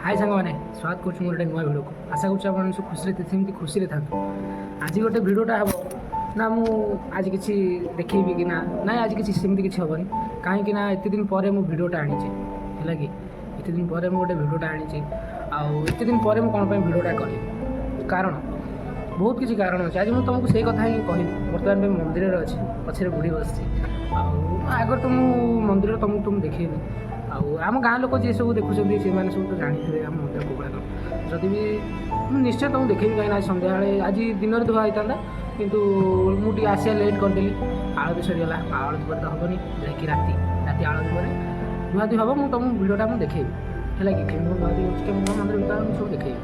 हाय सांगने स्वागत करुँ गोटे नुआ भिडियो को आशा करुँ सब खुशी खुशी था आज गोटे भिडियोटा हम ना मु आज किसी देखी कि ना ना आज किसी सेमती किसी हेनी कहीं एत दिन पर मु भिडियोटा आनी है कि एत दिन पर गोटे भिडियोटा आनी आत दिन पर मुझे कौन भिडियोटा करी कारण बहुत किसी कारण अच्छे आज मुझे तुमको से कथा ही कहली बर्तमान में मंदिर अच्छी पछे बुढ़ी बस आगर तो मुझे मंदिर तुमको तुम देखेनि आम गाँ लोक जी सब देखुं से सब तो जानी आम मंदिर कौन जदि भी निश्चय तुमको देखेबी कहीं सन्ध्या आज दिन धुआ होता किंतु मुझे आसिया लेट करदेली आलती सरीगला आलती पर तो हेनी जाकि राति राति आलती पर धुआधुई हम मुझे तुम भिडियोटा मुझे देखेबी है कि धुआधुई हो मंदिर भर सब देखेबी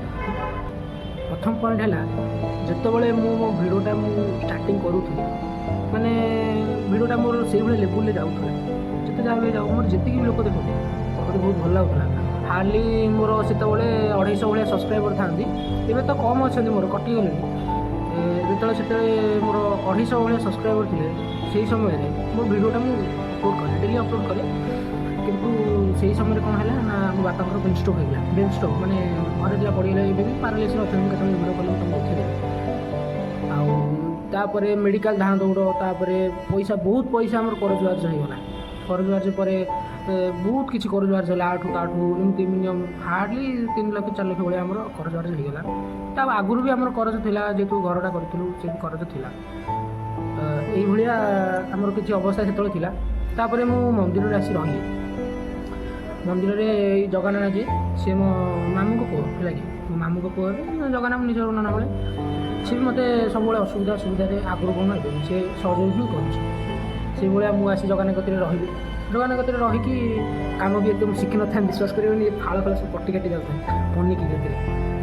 प्रथम पॉइंट है जिते मो भिडियोटा स्टार्टिंग करूँ माने भिडियोटा मोर से लेवल जाऊँ जिते जहाँ जाऊ मोर जी भी लोक देखते मत बहुत भल लगुला हार्डली मोर से 250 भाया सब्सक्राइबर था एवं तो कम अच्छा मोर कटिगले जो मोर 250 भाया सब्सक्राइबर थे से समय मोर भिडियोटा मुझे अपलोड करें डेली अपलोड करें किंतु से समय कौन है ना मो बापा ब्रेन स्ट्रोक होगा ब्रेन स्ट्रोक मैंने घरे जो पड़गला ये भी पारालिसिस अच्छा केतने भिडियो कल तुम देखिए आउे मेडिकल धाँ दौड़ तापर पैसा बहुत पैसा आम करजबार्ज होगा करजबार्ज पर बहुत किसी करजबार्ज है 8 एमती मिनिमम हार्डली 3 लाख 4 लाख भाई आम करजबार्ज होगा ता आगुरी भी आम करज थी जेहतु घरटा करूँ से करज थी ये आमर किसी अवस्था से तापर मु मंदिर आसी रही मंदिर में जगन्नाथ जी सी मो मामू को पुओ है कि मो मामू को पुओ जगन्नाथ निज नाना बेले सी भी मत सब असुविधा सुविधा आगुरी कौन सी सहयोग ही कर भाया मुझे जगन्नाथ कति रही जगन्नाथ कति रहीकि कम भी एकदम शिखी न था विश्वास करेंगे फाड़ फाड़ सब कटी काटी जाता पनिकी गति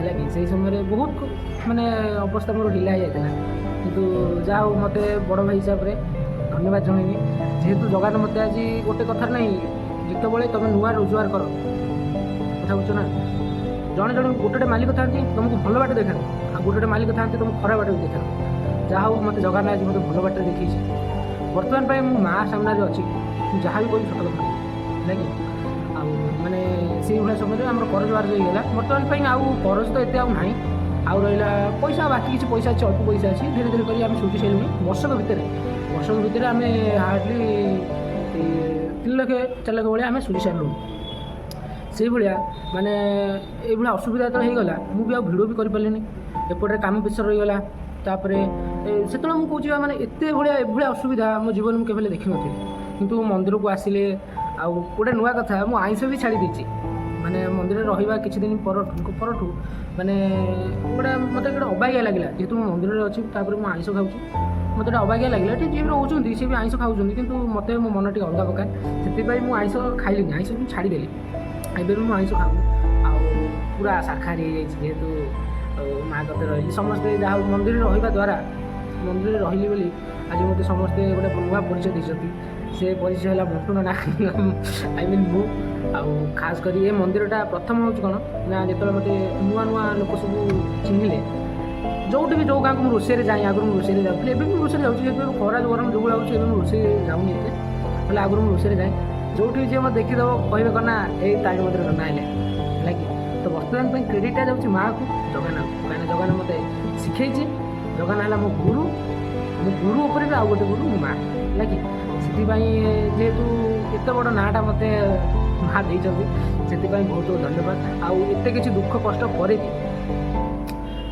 है कि से समय बहुत मानने अवस्था मोर ढिला हो जाता कितु जहाँ मत बड़ भाई हिसाब से धन्यवाद जनइबी जेहेतु जगन्नाथ मत आज गोटे कथार ना जिते तुम नुआ रोजगार कर कथा बुझ ना जड़े जड़े गोटे मालिक था तुमको भल बाट देखा आ गोटे मालिक था तुमको खराब बाट भी देखा जहाँ हो मत जगन्नाथ आज मत भल बाट देखी बर्तमान पर मो माँ सामने अच्छी जहाँ भी कही छोट कथा है कि माने से भाया समय आम करज बार्ज होगा बर्तमान पर आउ करज तो एत ना आउ रहा पैसा बाकी किसी पैसा अच्छे अल्प पैसा अच्छी धीरे धीरे करें सुझी सारे वर्षक भितर आम हार्डली 3 लाख 4 लाख भाया आम सुझी सारू से भाया माने ये असुविधा तो होगा मुझे भिडियो भी करें एपटे कम प्रेसर रहीगला तापर से मुझे माने एत भाया असुविधा मो जीवन में केवल देखी नी किंतु मंदिर को आसिले आउ गोटे नुआ कथा मु आइंस भी छाड़ी देची माने मंदिर रहा किसी दिन परठू माने गोटे मत गोटे अबागिया लगे जेहतु मो मंदिर अच्छी मुझे आइंस खाऊँ मत गोटे अबागिया लगे जी रोचे सी भी आइंस खाऊँ किंतु मत मो मन टे अलग प्रकार से मुझे आइंस खाइली आइंस भी छाड़देली एवं मुझे आइंस खाऊँ आ पूरा शाकाहारी जेहेतु माँ कते रही समस्ते जहाँ मंदिर रहा द्वारा मंदिर रही बोली आज मत समस्ते गोटे नुआ परिचय देते से परिचय है बंटू ना आई मीन मु खास कर ये मंदिरटा प्रथम हूँ कौन ना जो मत नुआ नुआ लोक सब चिन्हले जो भी जो गाँव को रोषे जाए आगुरी रोषे जाऊँ एवं रोषे जाऊँ खरा जो गरम जो भाई रोषे जाऊनी एत आगुरी रोषे जाए जो जी मत देखीदेव कहे कना यही तारी मंदिर रना है कि तो बर्तमान क्रेडिटा जाऊँगी माँ को जगन्नाथ कहीं जगन्नाथ मत शिखई जगन्नाथ है मो गुरु उपर भी आउ गोटे गुरु मो माँ है कि जेहेतु एत बड़ नाटा मत माँ देती से बहुत बहुत धन्यवाद आउ एत किसी दुख कष्ट पर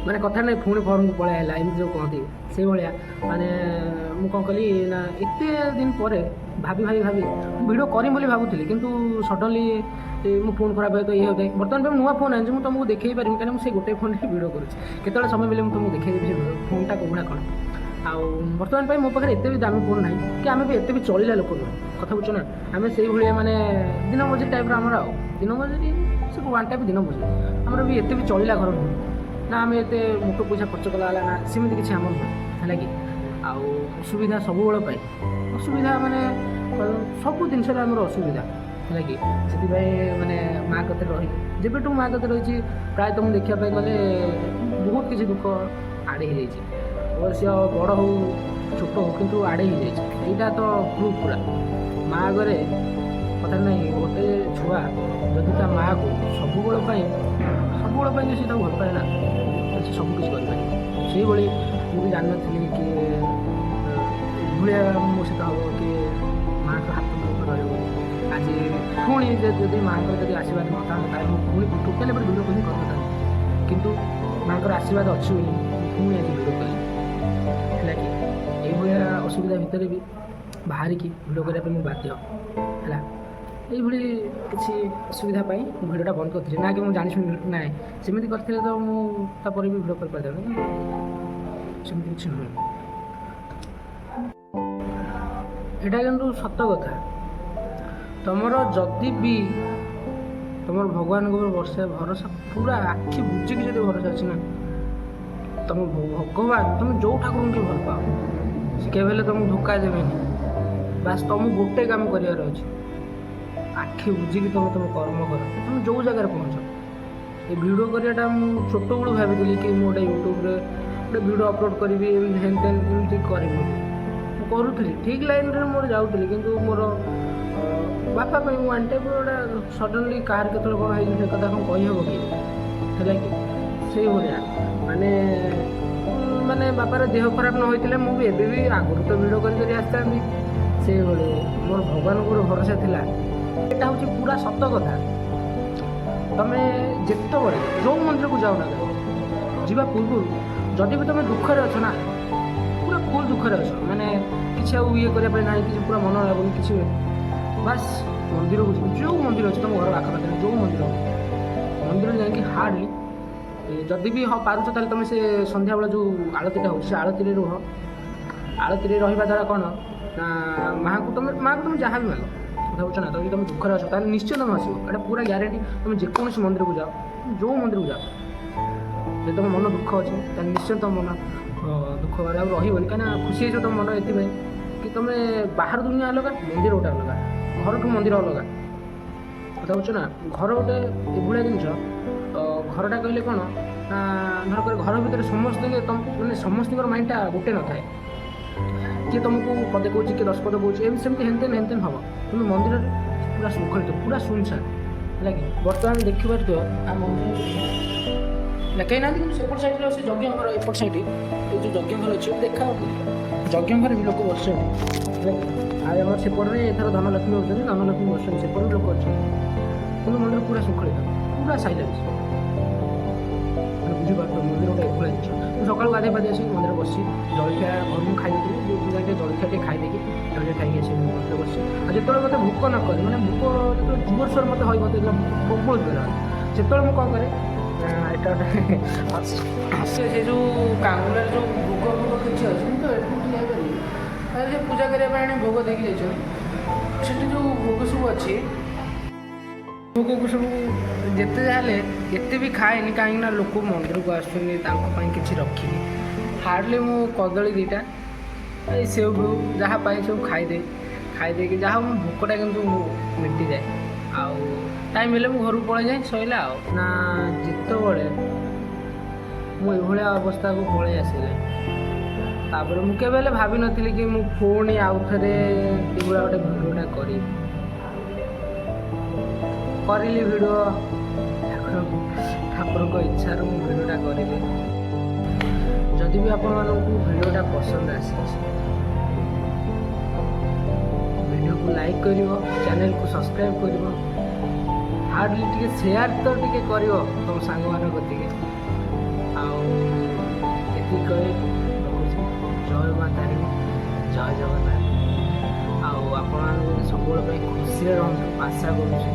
माने कथा नहीं पुणी फर्म को पलैला एमती जो कहती से भाया माने मु कौन कली ना एत दिन पर भाभी भिडियो करी बोली भावुली किंतु सडनली मो फोन खराब है तो ये होता है बर्तमान पर नुआ फोन आनी तुमको देखी पारि कहीं मुझे गोटे फोन भिडियो करुँचे समय बेले तुमको देखी फोनटा कौड़ा कौन आउ बर्तमान पर मो पाखे एत भी दामी फोन ना कि आम भी एत भी चलला लोक नुह कथा बुझ ना आम से भाया माने दिन मजूरी टाइप आमर आ दिन मजूरी से वन टाइप दिन मजूरी आमर भी एत भी चलला घर नुह ना आम एत मोट पैसा खर्च कला ना सेमती किसी आम नुह है कि असुविधा सब बेल असुविधा माने सब जिनस असुविधा है कि माने माँ कते रही जब माँ कते रही प्राय तुम देखापी गले बहुत किसी दुख आड़े हो जाए अवश्य बड़ हो छोट हो कि आड़े हो जाए यहाँ तो प्रूफ पूरा माँ आगे कथा नहीं गोटे छुआ जदि ता माँ को सब ସବୁବେଳ ପାଇଁ ସେ ତାକୁ ଭଲ ପାଏ ନା, ସେ ସବୁ କିଛି କରିପାରିବ। ସେଇଭଳି ମୁଁ ବି ଜାଣିନଥିଲି କି ଏଭଳିଆ ମୋ ସହିତ ହେବ କି ମାଆଙ୍କ ହାତ ମୋ ରହିବ। ଆଜି ପୁଣି ଯଦି ମାଆଙ୍କର ଯଦି ଆଶୀର୍ବାଦ ନଥାନ୍ତା ତାହେଲେ ମୁଁ ପୁଣି ଟୋଟାଲି ଏପଟେ ଭିଡ଼ିଓ କରି କରିନଥାନ୍ତି, କିନ୍ତୁ ମାଆଙ୍କର ଆଶୀର୍ବାଦ ଅଛି ବୋଲି ପୁଣି ଆଜି ଭିଡ଼ିଓ କଲି। ହେଲା କି ଏଇଭଳିଆ ଅସୁବିଧା ଭିତରେ ବି ବାହାରିକି ଭିଡ଼ିଓ କରିବା ପାଇଁ ମୁଁ ବାଧ୍ୟ ହେଲା। ଏଇଭଳି କିଛି ଅସୁବିଧା ପାଇଁ ମୁଁ ଭିଡ଼ିଓଟା ବନ୍ଦ କରିଥିଲି, ନା କି ମୁଁ ଜାଣିଶୁଣି ନାହିଁ। ସେମିତି କରିଥିଲେ ତ ମୁଁ ତାପରେ ବି ଭିଡ଼ିଓ କରିପାରିଥାନ୍ତି, କିନ୍ତୁ ସେମିତି କିଛି ନୁହେଁ। ଏଇଟା କିନ୍ତୁ ସତ କଥା। ତୁମର ଯଦି ବି ତୁମର ଭଗବାନଙ୍କ ଉପରେ ଭରସା ପୁରା ଆଖି ବୁଜିକି ଯଦି ଭରସା ଅଛି ନା, ତୁମ ଭଗବାନ ତୁମେ ଯେଉଁ ଠାକୁରଙ୍କୁ ଭଲ ପାଅ ସେ କେବେ ହେଲେ ତୁମକୁ ଧୋକା ଦେବେନି। ବାସ୍ ତୁମକୁ ଗୋଟେ କାମ କରିବାର ଅଛି, ଆଖି ବୁଝିକି ତୁମେ କର୍ମ କର, ତୁମେ ଯେଉଁ ଜାଗାରେ ପହଞ୍ଚ। ଏ ଭିଡ଼ିଓ କରିବାଟା ମୁଁ ଛୋଟବେଳୁ ଭାବିଥିଲି କି ମୁଁ ଗୋଟେ ୟୁଟ୍ୟୁବରେ ଗୋଟେ ଭିଡ଼ିଓ ଅପଲୋଡ଼ କରିବି, ଏମିତି କରିବି। ମୁଁ କରୁଥିଲି, ଠିକ୍ ଲାଇନ୍ରେ ମୋର ଯାଉଥିଲି, କିନ୍ତୁ ମୋର ବାପା ପାଇଁ ମୁଁ ୱାନ୍ ଟାଇପ୍ ଗୋଟେ ସଡନ୍ଲି କାହାର କେତେବେଳେ କ'ଣ ହେଇଛି ସେ କଥା କ'ଣ କହିହେବ କି? ହେଲା କି ସେଇଭଳିଆ ମାନେ ବାପାର ଦେହ ଖରାପ ନ ହୋଇଥିଲେ ମୁଁ ବି ଏବେ ବି ଆଗରୁ ତ ଭିଡ଼ିଓ କରି ଆସିଥାନ୍ତି। ସେଇଭଳି ମୋର ଭଗବାନଙ୍କର ଭରସା ଥିଲା। ଏଇଟା ହେଉଛି ପୁରା ସତ କଥା। ତୁମେ ଯେତେବେଳେ ଯେଉଁ ମନ୍ଦିରକୁ ଯାଅ ନା ଯିବା ପୂର୍ବରୁ ଯଦି ବି ତୁମେ ଦୁଃଖରେ ଅଛ ନା, ପୁରା ଫୁଲ୍ ଦୁଃଖରେ ଅଛ, ମାନେ କିଛି ଆଉ ଇଏ କରିବା ପାଇଁ ନାହିଁ, କିଛି ପୁରା ମନ ଲାଗୁନି କିଛି, ବାସ୍ ମନ୍ଦିରକୁ ଯିବ। ଯେଉଁ ମନ୍ଦିର ଅଛି ତୁମ ଘର ଆଖପାଖରେ ଯେଉଁ ମନ୍ଦିର ଯାଇକି ହାର୍ଡ଼ଲି ଯଦି ବି ପାରୁଛ ତାହେଲେ ତୁମେ ସେ ସନ୍ଧ୍ୟାବେଳେ ଯେଉଁ ଆଳତୀଟା ହେଉଛି ସେ ଆଳତୀରେ ରୁହ। ଆଳତୀରେ ରହିବା ଦ୍ୱାରା କ'ଣ ନା ମାଆଙ୍କୁ ତୁମେ ଯାହା ବି ମାଗ କଥା ବୁଝୁଛ ନା। ଯଦି ତୁମେ ଦୁଃଖରେ ଅଛ ତାହେଲେ ନିଶ୍ଚୟ ତୁମେ ଆସିବ, ଏଇଟା ପୁରା ଗ୍ୟାରେଣ୍ଟି। ତୁମେ ଯେକୌଣସି ମନ୍ଦିରକୁ ଯାଅ, ଯେଉଁ ମନ୍ଦିରକୁ ଯାଅ, ଯଦି ତୁମ ମନ ଦୁଃଖ ଅଛି ତାହେଲେ ନିଶ୍ଚୟ ତୁମ ମନ ଦୁଃଖ ଆଉ ରହିବନି। କାହିଁକିନା ଖୁସି ହେଇଯିବ ତୁମ ମନ ଏଥିପାଇଁ କି ତୁମେ ବାହାର ଦୁନିଆ ଅଲଗା, ମନ୍ଦିର ଗୋଟେ ଅଲଗା, ଘରଠୁ ମନ୍ଦିର ଅଲଗା। କଥା ବୁଝୁଛ ନା। ଘର ଗୋଟେ ଏଭଳିଆ ଜିନିଷ, ଘରଟା କହିଲେ କ'ଣ ନା ଧରକର ଘର ଭିତରେ ସମସ୍ତଙ୍କର ମାଇଣ୍ଡଟା ଗୋଟେ ନଥାଏ। କିଏ ତୁମକୁ ପଦେ କହୁଛି, କିଏ 10 ପଦ କହୁଛି, ଏମିତି ସେମିତି ହେନ୍ତେନ୍ ହେବ। କିନ୍ତୁ ମନ୍ଦିରରେ ପୁରା ଶୃଙ୍ଖଳିତ, ପୁରା ଶୂନଶାନ ହେଲା କି। ବର୍ତ୍ତମାନ ଦେଖିପାରୁଥିବ ଆମ କେହି ନାହାନ୍ତି, କିନ୍ତୁ ସେପଟ ସାଇଡ଼୍ରେ ସେ ଯଜ୍ଞ ଘର, ଏପଟ ସାଇଡ଼୍ ଏଇ ଯେଉଁ ଯଜ୍ଞ ଘର ଅଛି ଦେଖା ଯଜ୍ଞ ଘରେ ବି ଲୋକ ବସିଛନ୍ତି ହେଲା କି। ଆଉ ଆମର ସେପଟରେ ଏଥର ଧନଲକ୍ଷ୍ମୀ ହେଉଛନ୍ତି, ଧନଲକ୍ଷ୍ମୀ ବସିଛନ୍ତି, ସେପଟେ ବି ଲୋକ ଅଛନ୍ତି। କିନ୍ତୁ ମନ୍ଦିର ପୁରା ଶୃଙ୍ଖଳିତ, ପୁରା ସାଇଲେନ୍ସ। ବୁଝିପାରୁଥିବ ମନ୍ଦିର ଗୋଟେ ଏଭଳିଆ ଜିନିଷ। ମୁଁ ସକାଳୁ ଗାଧୋଇ ପାଧୋଇ ଆସିକି ମନ୍ଦିର ବସିଛି, ଜଳଖିଆ ଘରୁ ମୁଁ ଖାଇଦେଇଥିଲି, ଟିକେ ଜଳଖିଆ ଟିକେ ଖାଇଦେଇକି ଜଳଖିଆ ଖାଇକି ଆସିକି ମନ୍ଦିର ବସିଛି। ଆଉ ଯେତେବେଳେ ମୋତେ ଭୋକ ନ କରେ, ମାନେ ଭୋକ ଯେତେବେଳେ ଜୋରସୋର ମୋତେ ହୋଇ ମୋତେ ପ୍ରବଳ ଜୋର, ସେତେବେଳେ ମୁଁ କ'ଣ କରେ, ଏଇଟା ଗୋଟେ ସେ ଯେଉଁ କାଙ୍ଗୁଲାରେ ଯେଉଁ ଭୋଗ କିଛି ଅଛି, ମୁଁ ତ ଏଠୁ ଯାଇପାରିବି, ସେ ପୂଜା କରିବା ପାଇଁ ଆଣି ଭୋଗ ଦେଇକି ଯାଇଛନ୍ତି। ସେଠି ଯେଉଁ ଭୋଗ ସବୁ ଅଛି, ଭୋଗକୁ ସବୁ ଯେତେ ଯାହା ହେଲେ ଏତେ ବି ଖାଏନି, କାହିଁକିନା ଲୋକ ମନ୍ଦିରକୁ ଆସୁଛନ୍ତି, ତାଙ୍କ ପାଇଁ କିଛି ରଖିନି। ହାର୍ଡ଼ଲି ମୁଁ କଦଳୀ 2ଟା ଏଇ ସେଉ ଯାହା ପାଇଁ ସବୁ ଖାଇଦେଇକି ଯାହା ମୋ ଭୋକଟା କିନ୍ତୁ ମିଟିଯାଏ। ଆଉ ଟାଇମ୍ ହେଲେ ମୁଁ ଘରକୁ ପଳେଇଯାଏ, ସରିଲା ଆଉ ନା। ଯେତେବେଳେ ମୁଁ ଏଭଳିଆ ଅବସ୍ଥାକୁ ପଳେଇ ଆସିଲେ, ତାପରେ ମୁଁ କେବେ ହେଲେ ଭାବିନଥିଲି କି ମୁଁ ପୁଣି ଆଉ ଥରେ ଏଭଳିଆ ଗୋଟେ ଭିଡ଼ିଓଟା କରିଲି ଭିଡ଼ିଓ। ଠାକୁରଙ୍କ ଇଚ୍ଛାରୁ ମୁଁ ଭିଡ଼ିଓଟା କରିଲି। ଯଦି ବି ଆପଣମାନଙ୍କୁ ଭିଡ଼ିଓଟା ପସନ୍ଦ ଆସିଛି, ଭିଡ଼ିଓକୁ ଲାଇକ୍ କରିବ, ଚ୍ୟାନେଲକୁ ସବସ୍କ୍ରାଇବ୍ କରିବ, ହାର୍ଡ଼ଲି ଟିକେ ସେୟାର ତ ଟିକେ କରିବ ତୁମ ସାଙ୍ଗମାନଙ୍କ କତିକି। ଆଉ ଏତିକି କହି ରଖୁଛି। ଜୟ ମା ତାରିଣୀ, ଜୟ ଜଗନ୍ନାଥ। ଆଉ ଆପଣମାନଙ୍କୁ ସବୁବେଳେ ପାଇଁ ଖୁସିରେ ରହନ୍ତୁ ଆଶା କରୁଛି।